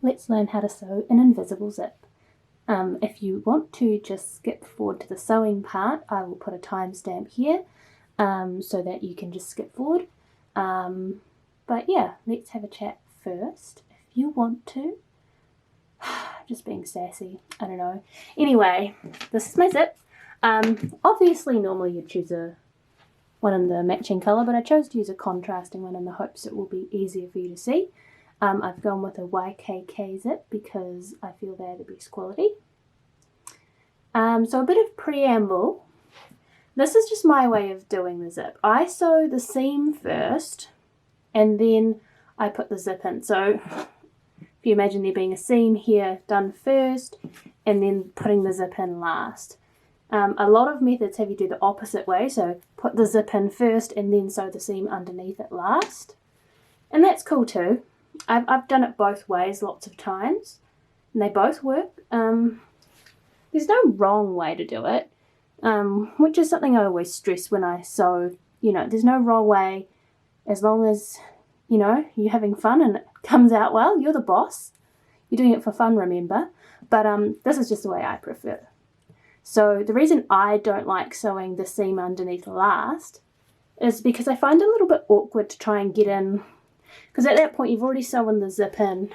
let's learn how to sew an invisible zip. If you want to just skip forward to the sewing part, I will put a timestamp here so that you can just skip forward. But yeah, let's have a chat first if you want to. Just being sassy, I don't know. Anyway, this is my zip. Obviously normally you'd choose one in the matching colour, but I chose to use a contrasting one in the hopes it will be easier for you to see. I've gone with a YKK zip because I feel they're the best quality. So a bit of preamble. This is just my way of doing the zip. I sew the seam first and then I put the zip in. So if you imagine there being a seam here done first and then putting the zip in last. A lot of methods have you do the opposite way, so put the zip in first and then sew the seam underneath it last. And that's cool too. I've done it both ways lots of times and they both work. There's no wrong way to do it, which is something I always stress when I sew. You know, there's no wrong way as long as, you know, you're having fun and it comes out well. You're the boss. You're doing it for fun, remember. But this is just the way I prefer. So the reason I don't like sewing the seam underneath last is because I find it a little bit awkward to try and get in, because at that point you've already sewn the zip in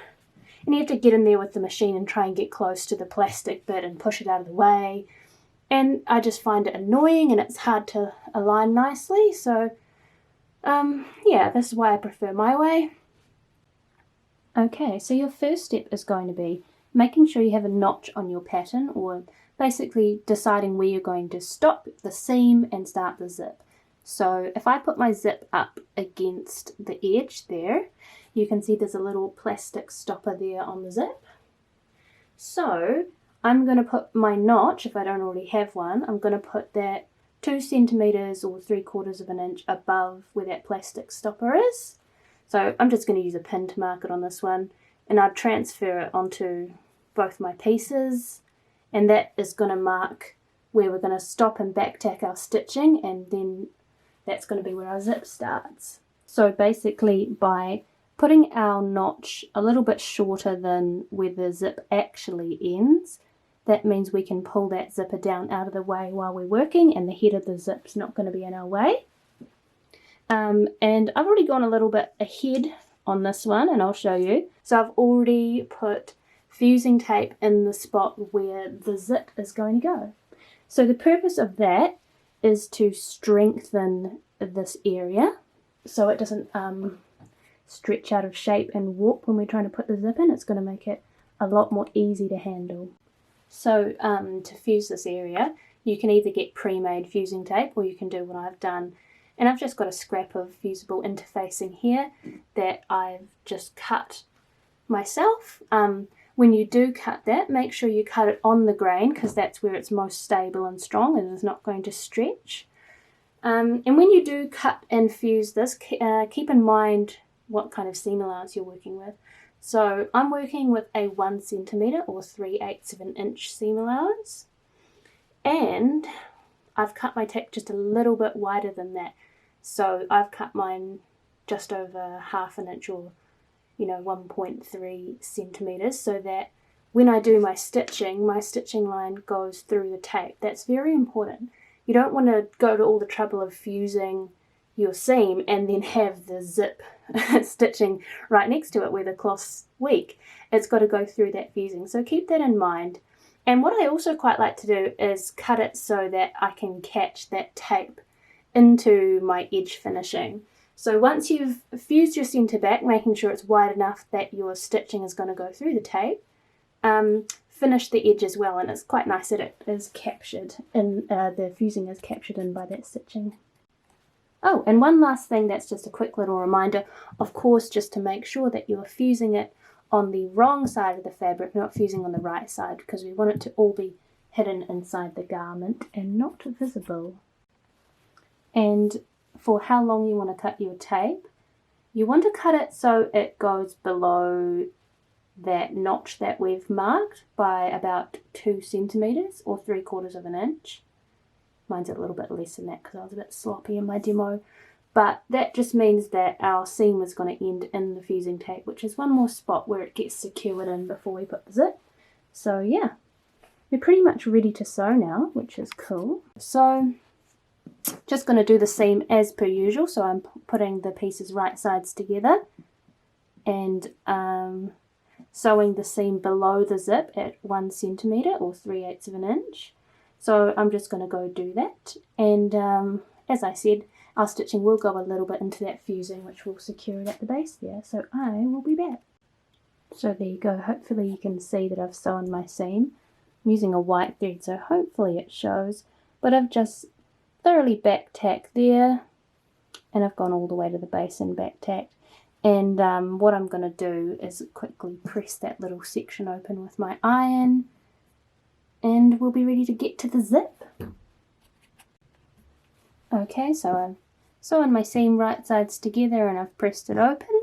and you have to get in there with the machine and try and get close to the plastic bit and push it out of the way, and I just find it annoying and it's hard to align nicely. So yeah, this is why I prefer my way. Okay, so your first step is going to be making sure you have a notch on your pattern, or basically deciding where you're going to stop the seam and start the zip. So if I put my zip up against the edge there, you can see there's a little plastic stopper there on the zip. So I'm going to put my notch, if I don't already have one, I'm going to put that 2 centimeters or 3/4 of an inch above where that plastic stopper is. So I'm just going to use a pin to mark it on this one, and I'll transfer it onto both my pieces, and that is going to mark where we're going to stop and back tack our stitching, and then that's going to be where our zip starts. So basically by putting our notch a little bit shorter than where the zip actually ends, that means we can pull that zipper down out of the way while we're working and the head of the zip's not going to be in our way. And I've already gone a little bit ahead on this one and I'll show you. So I've already put fusing tape in the spot where the zip is going to go. So the purpose of that is to strengthen this area so it doesn't stretch out of shape and warp when we're trying to put the zip in. It's going to make it a lot more easy to handle. So to fuse this area, you can either get pre-made fusing tape or you can do what I've done. And I've just got a scrap of fusible interfacing here that I've just cut myself. When you do cut that, make sure you cut it on the grain because that's where it's most stable and strong and is not going to stretch. And when you do cut and fuse this, keep in mind what kind of seam allowance you're working with. So I'm working with a 1 centimeter or 3/8 of an inch seam allowance, and I've cut my tape just a little bit wider than that. So I've cut mine just over 1/2 inch, or 1.3 centimeters, so that when I do my stitching line goes through the tape. That's very important. You don't want to go to all the trouble of fusing your seam and then have the zip stitching right next to it where the cloth's weak. It's got to go through that fusing, so keep that in mind. And what I also quite like to do is cut it so that I can catch that tape into my edge finishing. So once you've fused your centre back, making sure it's wide enough that your stitching is going to go through the tape, finish the edge as well, and it's quite nice that it is captured in, the fusing is captured in by that stitching. Oh, and one last thing that's just a quick little reminder, of course, just to make sure that you're fusing it on the wrong side of the fabric, not fusing on the right side, because we want it to all be hidden inside the garment and not visible. And for how long you want to cut your tape, you want to cut it so it goes below that notch that we've marked by about 2 centimeters or 3/4 of an inch. Mine's a little bit less than that because I was a bit sloppy in my demo. but that just means that our seam is going to end in the fusing tape, which is one more spot where it gets secured in before we put the zip. So yeah, we're pretty much ready to sew now, which is cool. So just going to do the seam as per usual. So I'm putting the pieces right sides together and sewing the seam below the zip at 1 centimetre or 3/8 of an inch. So I'm just going to go do that, and as I said, our stitching will go a little bit into that fusing, which will secure it at the base there. So I will be back. So there you go. Hopefully you can see that I've sewn my seam. I'm using a white thread, so hopefully it shows, but I've just thoroughly back tacked there, and I've gone all the way to the base and back tacked. And what I'm going to do is quickly press that little section open with my iron, and we'll be ready to get to the zip. Okay, so I'm sewing my seam right sides together and I've pressed it open.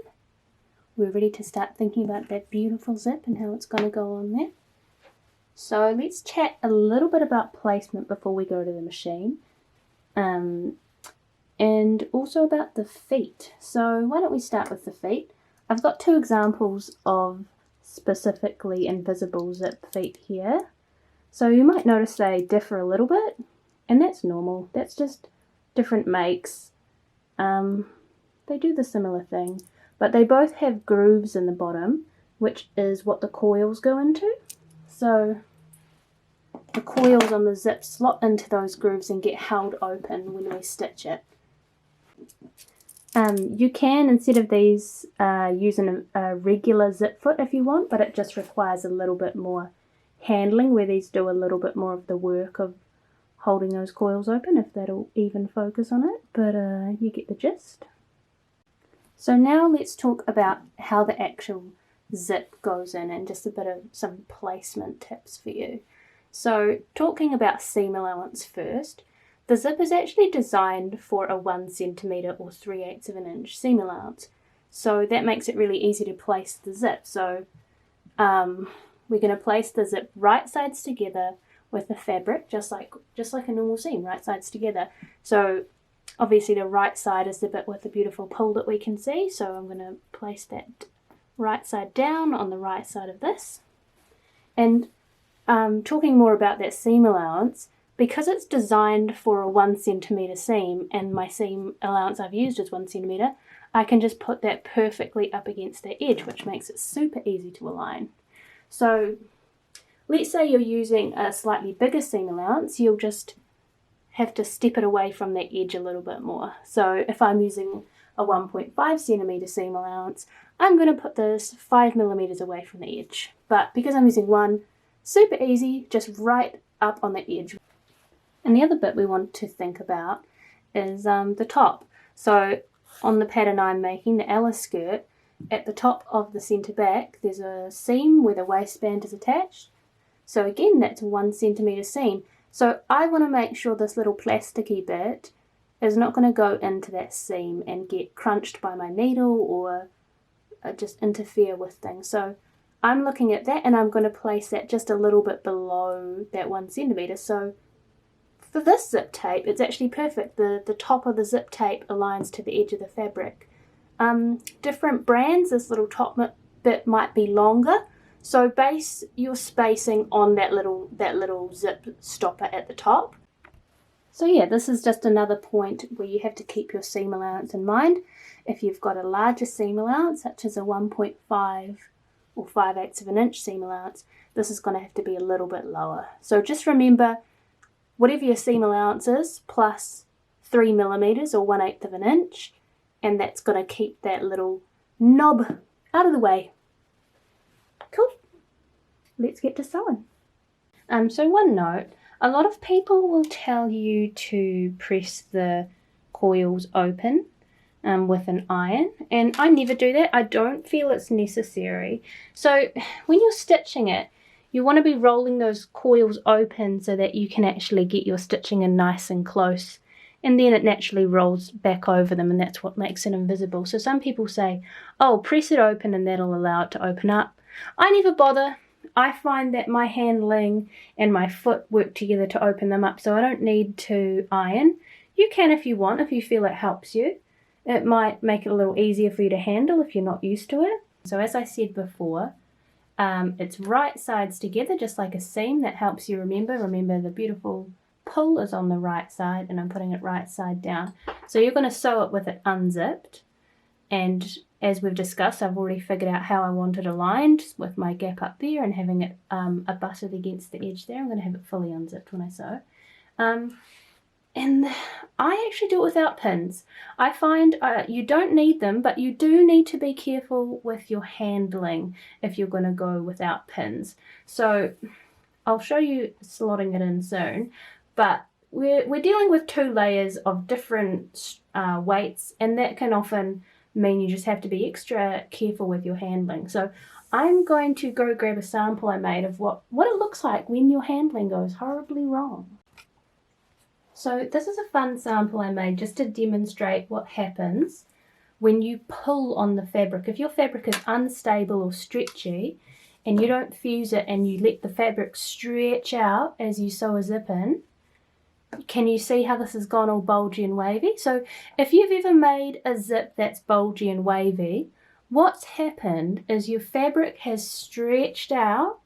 We're ready to start thinking about that beautiful zip and how it's going to go on there. So let's chat a little bit about placement before we go to the machine. And also about the feet. So why don't we start with the feet? I've got 2 examples of specifically invisible zip feet here. So you might notice they differ a little bit, and that's normal. That's just different makes. They do the similar thing, but they both have grooves in the bottom, which is what the coils go into. So the coils on the zip slot into those grooves and get held open when we stitch it. You can, instead of these, use a regular zip foot if you want, but it just requires a little bit more handling, where these do a little bit more of the work of holding those coils open, if that'll even focus on it, but you get the gist. So now let's talk about how the actual zip goes in and just a bit of some placement tips for you. So talking about seam allowance first, the zip is actually designed for a 1 centimetre or 3/8 of an inch seam allowance. So that makes it really easy to place the zip. So we're going to place the zip right sides together with the fabric, just like a normal seam, right sides together. So obviously the right side is the bit with the beautiful pull that we can see. So I'm going to place that right side down on the right side of this. And talking more about that seam allowance, because it's designed for a 1 centimetre seam and my seam allowance I've used is 1 centimetre, I can just put that perfectly up against the edge, which makes it super easy to align. So let's say you're using a slightly bigger seam allowance, you'll just have to step it away from that edge a little bit more. So if I'm using a 1.5 centimetre seam allowance, I'm going to put this 5 millimetres away from the edge. But because I'm using 1, super easy, just right up on the edge. And the other bit we want to think about is the top. So on the pattern I'm making, the Ella skirt, at the top of the centre back, there's a seam where the waistband is attached. So again, that's a 1 centimetre seam. So I want to make sure this little plasticky bit is not going to go into that seam and get crunched by my needle or just interfere with things. So I'm looking at that and I'm going to place that just a little bit below that 1 centimetre. So for this zip tape, it's actually perfect. The top of the zip tape aligns to the edge of the fabric. Different brands, this little top bit might be longer, so base your spacing on that little zip stopper at the top. So yeah, this is just another point where you have to keep your seam allowance in mind. If you've got a larger seam allowance, such as a 1.5 or 5/8 of an inch seam allowance, this is going to have to be a little bit lower. So just remember, whatever your seam allowance is, plus 3 millimetres or 1/8 of an inch, and that's going to keep that little knob out of the way. Cool. Let's get to sewing. So one note, a lot of people will tell you to press the coils open with an iron, and I never do that. I don't feel it's necessary. So when you're stitching it, you want to be rolling those coils open so that you can actually get your stitching in nice and close, and then it naturally rolls back over them, and that's what makes it invisible. So some people say, oh, press it open and that'll allow it to open up. I never bother. I find that my handling and my foot work together to open them up, so I don't need to iron. You can if you want, if you feel it helps you. it might make it a little easier for you to handle if you're not used to it. So as I said before, it's right sides together, just like a seam. That helps you remember. Remember, the beautiful pull is on the right side, and I'm putting it right side down. So you're going to sew it with it unzipped, and as we've discussed, I've already figured out how I want it aligned with my gap up there and having it abutted against the edge there. I'm going to have it fully unzipped when I sew. And I actually do it without pins. I find you don't need them, but you do need to be careful with your handling if you're going to go without pins. So I'll show you slotting it in soon, but we're dealing with 2 layers of different weights, and that can often mean you just have to be extra careful with your handling. So I'm going to go grab a sample I made of what it looks like when your handling goes horribly wrong. So this is a fun sample I made just to demonstrate what happens when you pull on the fabric. If your fabric is unstable or stretchy and you don't fuse it and you let the fabric stretch out as you sew a zip in, can you see how this has gone all bulgy and wavy? So if you've ever made a zip that's bulgy and wavy, what's happened is your fabric has stretched out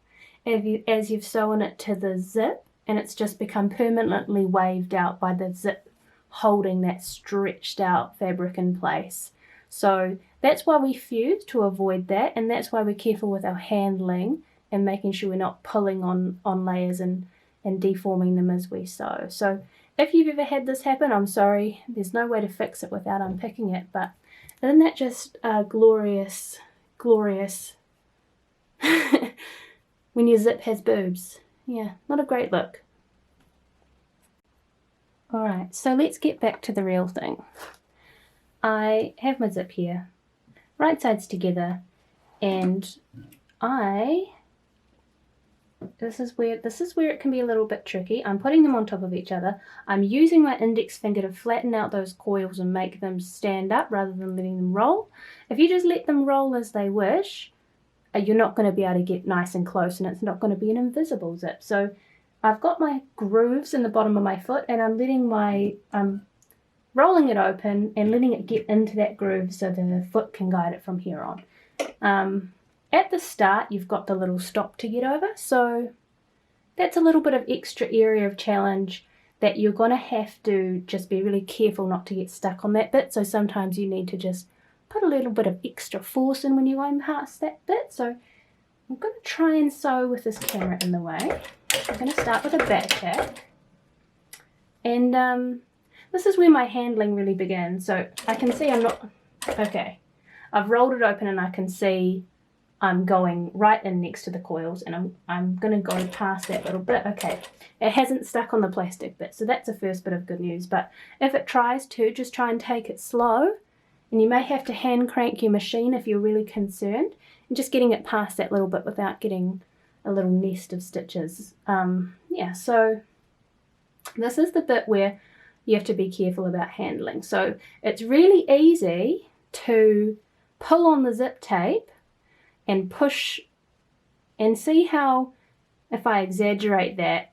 as you've sewn it to the zip, and it's just become permanently waved out by the zip holding that stretched out fabric in place. So that's why we fuse, to avoid that, and that's why we're careful with our handling and making sure we're not pulling on layers and deforming them as we sew. So if you've ever had this happen, I'm sorry, there's no way to fix it without unpicking it, but isn't that just glorious, glorious when your zip has boobs? Yeah, not a great look. Alright, so let's get back to the real thing. I have my zip here, right sides together, and this is where it can be a little bit tricky. I'm putting them on top of each other. I'm using my index finger to flatten out those coils and make them stand up rather than letting them roll. If you just let them roll as they wish, you're not going to be able to get nice and close, and it's not going to be an invisible zip. So I've got my grooves in the bottom of my foot, and I'm rolling it open and letting it get into that groove so the foot can guide it from here on. At the start, you've got the little stop to get over, so that's a little bit of extra area of challenge that you're going to have to just be really careful not to get stuck on that bit. So sometimes you need to just put a little bit of extra force in when you're going past that bit. So I'm going to try and sew with this camera in the way. I'm going to start with a back tack, and this is where my handling really begins. So I can see I've rolled it open and I can see I'm going right in next to the coils, and I'm going to go past that little bit. Okay, it hasn't stuck on the plastic bit, so that's the first bit of good news. But if it tries to, just try and take it slow, and you may have to hand crank your machine if you're really concerned, and just getting it past that little bit without getting a little nest of stitches. Yeah, so this is the bit where you have to be careful about handling. So it's really easy to pull on the zip tape and push, and see how, if I exaggerate that,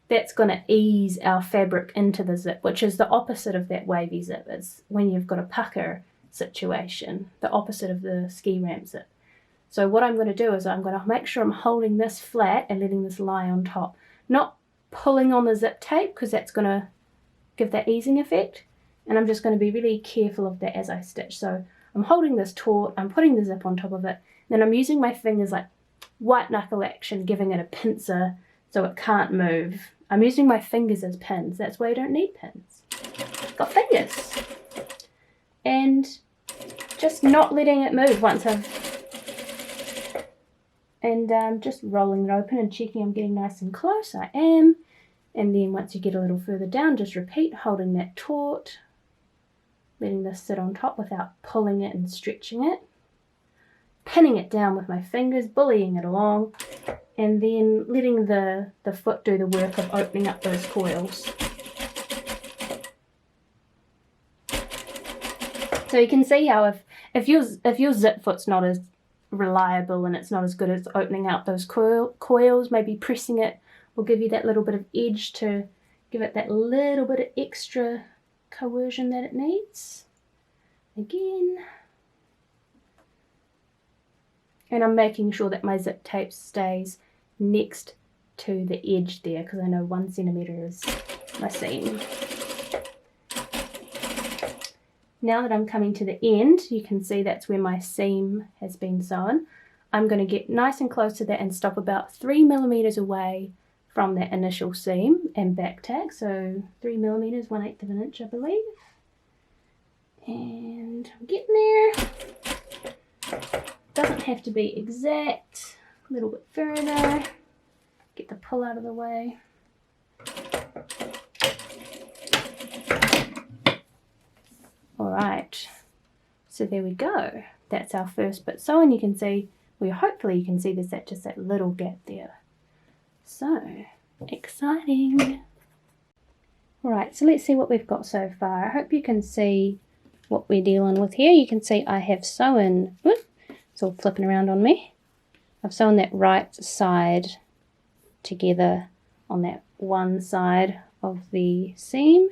that's going to ease our fabric into the zip, which is the opposite of that wavy zip. It's when you've got a pucker situation, the opposite of the ski ramp zip. So what I'm going to do is I'm going to make sure I'm holding this flat and letting this lie on top, not pulling on the zip tape, because that's going to give that easing effect, and I'm just going to be really careful of that as I stitch. So I'm holding this taut, I'm putting the zip on top of it, then I'm using my fingers like white knuckle action, giving it a pincer so it can't move. I'm using my fingers as pins. That's why you don't need pins. Got fingers. And just not letting it move once just rolling it open and checking I'm getting nice and close. I am. And then once you get a little further down, just repeat, holding that taut, letting this sit on top without pulling it and stretching it, pinning it down with my fingers, bullying it along, and then letting the foot do the work of opening up those coils. So you can see how if your zip foot's not as reliable and it's not as good as opening out those coils, maybe pressing it will give you that little bit of edge to give it that little bit of extra coercion that it needs. again. And I'm making sure that my zip tape stays next to the edge there, because I know 1 centimetre is my seam. Now that I'm coming to the end, you can see that's where my seam has been sewn. I'm going to get nice and close to that and stop about 3 millimeters away from that initial seam and back tag. So 3 millimeters, 1/8 of an inch, I believe. And I'm getting there. Doesn't have to be exact. A little bit further. Get the pull out of the way. Alright, so there we go. That's our first bit sewn. You can see, well, hopefully you can see there's just that little gap there. So, exciting. Alright, so let's see what we've got so far. I hope you can see what we're dealing with here. You can see I have sewn, whoop, it's all flipping around on me. I've sewn that right side together on that one side of the seam.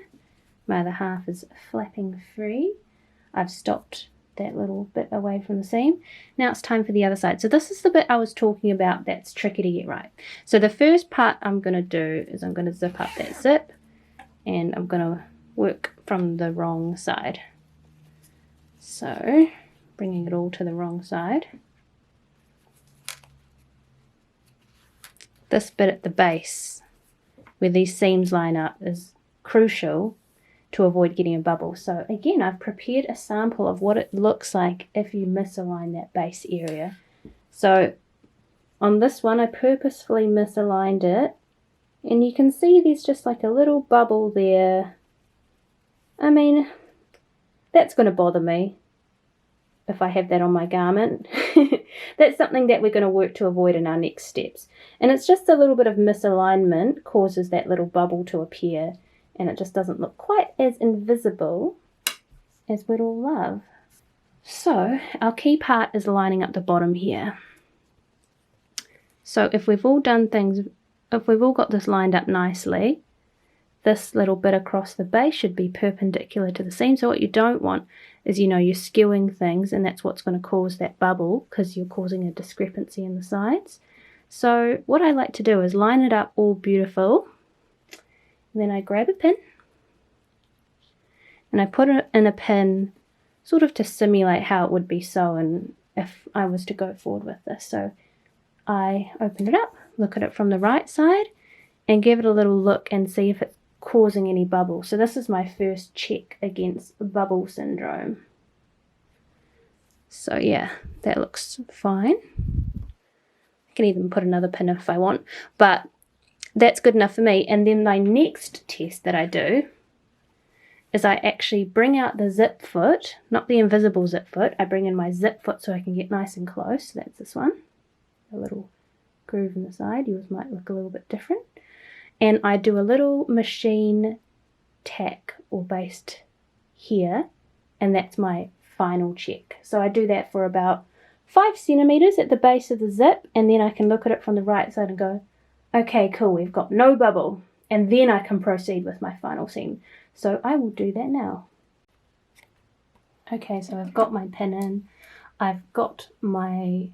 My other half is flapping free. I've stopped that little bit away from the seam. Now it's time for the other side. So this is the bit I was talking about that's tricky to get right. So the first part I'm going to do is I'm going to zip up that zip, and I'm going to work from the wrong side. So bringing it all to the wrong side. This bit at the base where these seams line up is crucial to avoid getting a bubble. So again, I've prepared a sample of what it looks like if you misalign that base area. So on this one, I purposefully misaligned it, and you can see there's just like a little bubble there. I mean, that's going to bother me if I have that on my garment. That's something that we're going to work to avoid in our next steps. And it's just a little bit of misalignment causes that little bubble to appear, and it just doesn't look quite as invisible as we'd all love. So our key part is lining up the bottom here. So if we've all done things, if we've all got this lined up nicely, this little bit across the base should be perpendicular to the seam. So what you don't want is, you know, you're skewing things, and that's what's going to cause that bubble because you're causing a discrepancy in the sides. So what I like to do is line it up all beautiful. And then I grab a pin and I put it in a pin sort of to simulate how it would be sewn if I was to go forward with this. So I open it up, look at it from the right side, and give it a little look and see if it's causing any bubble. So this is my first check against bubble syndrome. So yeah, that looks fine. I can even put another pin if I want, but that's good enough for me. And then my next test that I do is I actually bring out the zip foot, not the invisible zip foot. I bring in my zip foot so I can get nice and close. That's this one. A little groove in the side. Yours might look a little bit different. And I do a little machine tack or baste here, and that's my final check. So I do that for about 5 centimeters at the base of the zip, and then I can look at it from the right side and go, okay, cool, we've got no bubble, and then I can proceed with my final seam. So I will do that now. Okay, so I've got my pin in, I've got my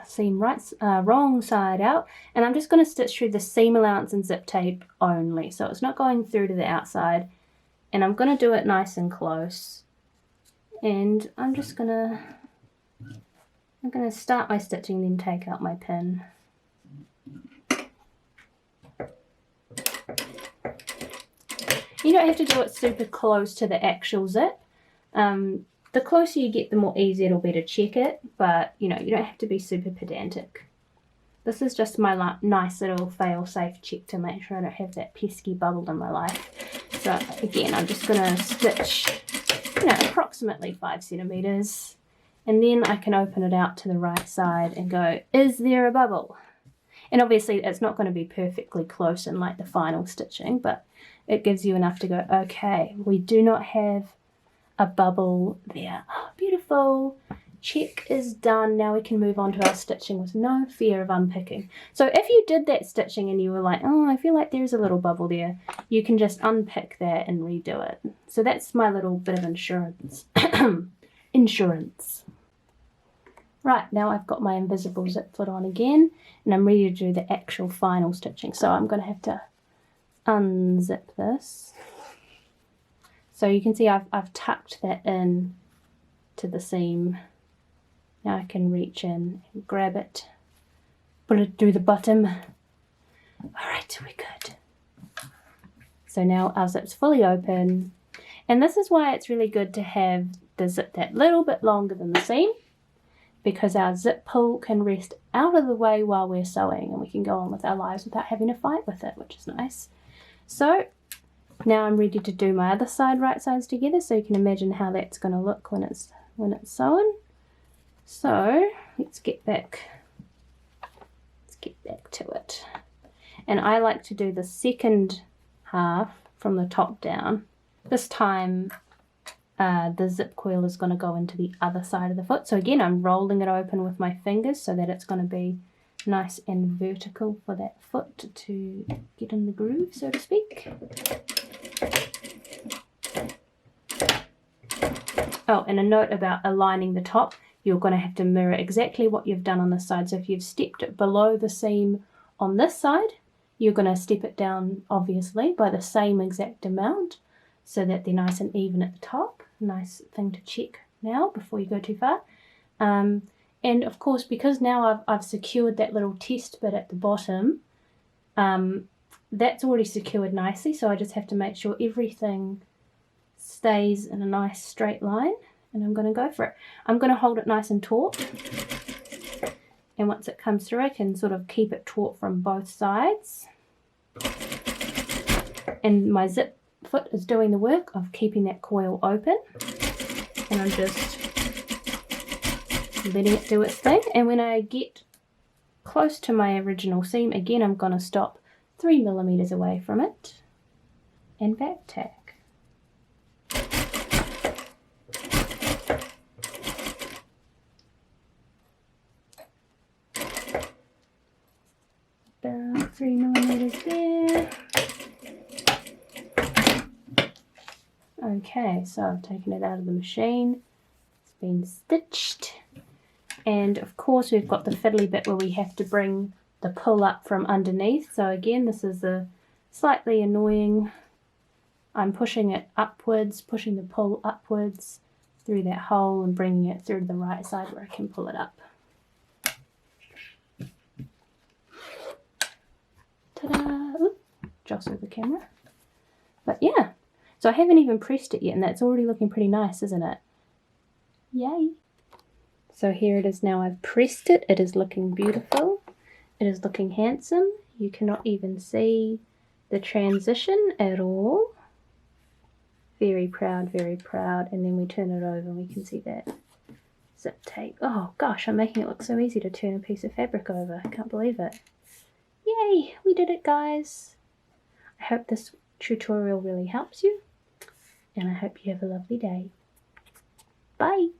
seam wrong side out, and I'm just going to stitch through the seam allowance and zip tape only, so it's not going through to the outside, and I'm going to do it nice and close. And I'm going to start my stitching, then take out my pin. You don't have to do it super close to the actual zip. The closer you get, the more easy it'll be to check it, but you know, you don't have to be super pedantic. This is just my nice little fail-safe check to make sure I don't have that pesky bubble in my life. So again, I'm just going to stitch, you know, approximately 5 centimeters, and then I can open it out to the right side and go, is there a bubble? And obviously it's not going to be perfectly close in like the final stitching, but it gives you enough to go, okay, we do not have a bubble there. Oh, beautiful. check is done. Now we can move on to our stitching with no fear of unpicking. So if you did that stitching and you were like, oh, I feel like there's a little bubble there, you can just unpick that and redo it. So that's my little bit of insurance. Insurance. Right, now I've got my invisible zip foot on again, and I'm ready to do the actual final stitching. So I'm going to have to unzip this. So you can see I've tucked that in to the seam. Now I can reach in and grab it, put it through the bottom. Alright, we're good. So now our zip's fully open, and this is why it's really good to have the zip that little bit longer than the seam, because our zip pull can rest out of the way while we're sewing, and we can go on with our lives without having to fight with it, which is nice. So now I'm ready to do my other side, right sides together, so you can imagine how that's going to look when it's sewn. So let's get back to it. And I like to do the second half from the top down. This time the zip coil is going to go into the other side of the foot. So again, I'm rolling it open with my fingers so that it's going to be nice and vertical for that foot to get in the groove, so to speak. Oh, and a note about aligning the top. You're going to have to mirror exactly what you've done on this side. So if you've stepped it below the seam on this side, you're going to step it down, obviously, by the same exact amount so that they're nice and even at the top. Nice thing to check now before you go too far. And of course, because now I've secured that little test bit at the bottom, that's already secured nicely, so I just have to make sure everything stays in a nice straight line, and I'm going to go for it. I'm going to hold it nice and taut, and once it comes through I can sort of keep it taut from both sides, and my zip foot is doing the work of keeping that coil open, and I'm just letting it do its thing. And when I get close to my original seam again, I'm going to stop 3 millimeters away from it and back tack. About 3 millimeters there. Okay, so I've taken it out of the machine. It's been stitched. And of course we've got the fiddly bit where we have to bring the pull up from underneath. So again, this is a slightly annoying. I'm pushing it upwards, pushing the pull upwards through that hole and bringing it through to the right side where I can pull it up. Ta-da! Oop, jostle the camera. But yeah, so I haven't even pressed it yet, and that's already looking pretty nice, isn't it? Yay! So here it is now. I've pressed it. It is looking beautiful. It is looking handsome. You cannot even see the transition at all. Very proud, very proud. And then we turn it over and we can see that zip tape. Oh gosh, I'm making it look so easy to turn a piece of fabric over. I can't believe it. Yay, we did it, guys. I hope this tutorial really helps you, and I hope you have a lovely day. Bye.